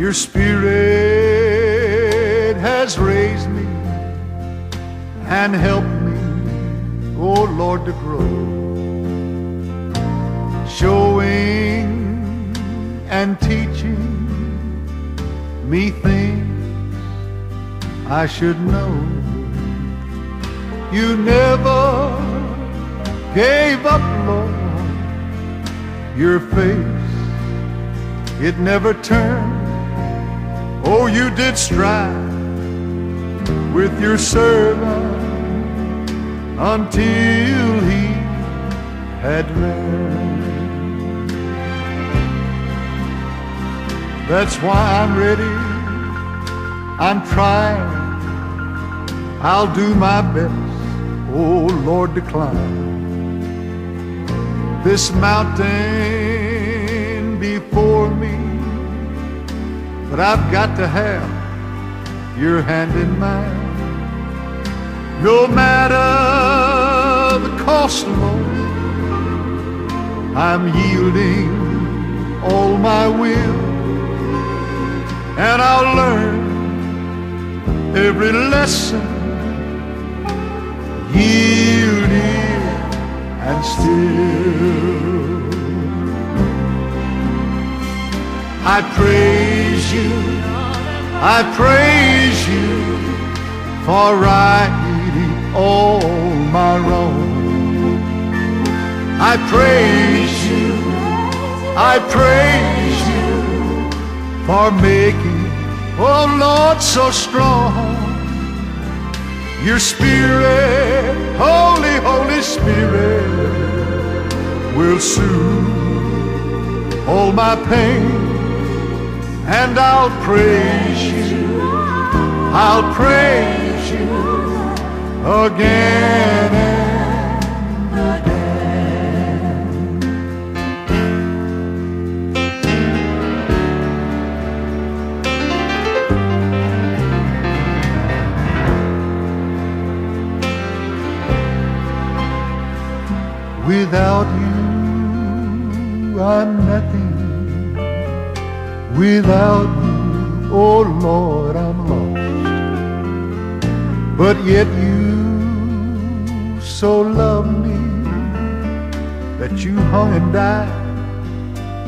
Your Spirit has raised me and helped me, oh Lord, to grow, showing and teaching me things I should know. You never gave up, Lord. Your face, it never turned. Oh, you did strive with your servant until he had learned. That's why I'm ready, I'm trying, I'll do my best, oh Lord, to climb this mountain before me. But I've got to have your hand in mine. No matter the cost, Lord, I'm yielding all my will, and I'll learn every lesson, yielding and still. I praise you, I praise you for righting all my wrongs. I praise you, I praise you for making, oh Lord, so strong. Your Spirit, Holy, Holy Spirit, will soothe all my pain. And I'll praise you, I'll praise you again and again. Without you, I'm nothing. Without you, oh Lord, I'm lost. But yet you so loved me that you hung and died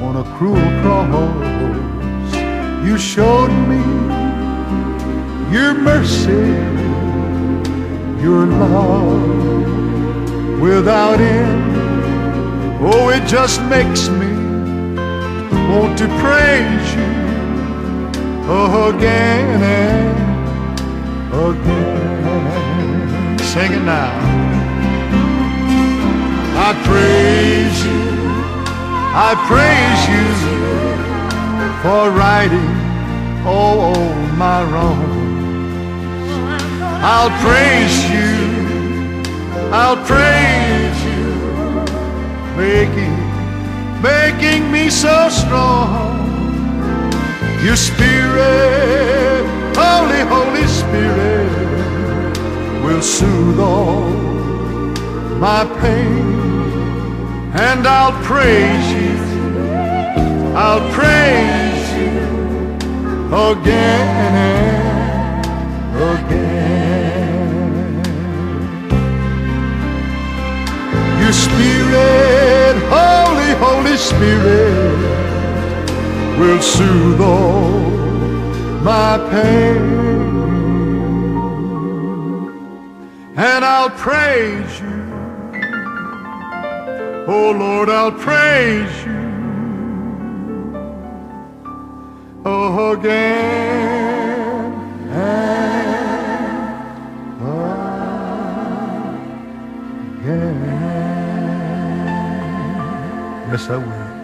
on a cruel cross. You showed me your mercy, your love without end. Oh, it just makes me want to praise you again and again. Sing it now. I praise you, I praise you for righting all my wrongs. I'll praise you, I'll praise you, making me so strong. Your Spirit, Holy, Holy Spirit, will soothe all my pain. And I'll praise you, I'll praise you again and again. Your Spirit, Holy, Holy Spirit, will soothe all my pain. And I'll praise you, oh Lord, I'll praise you again and again. Yes, I will.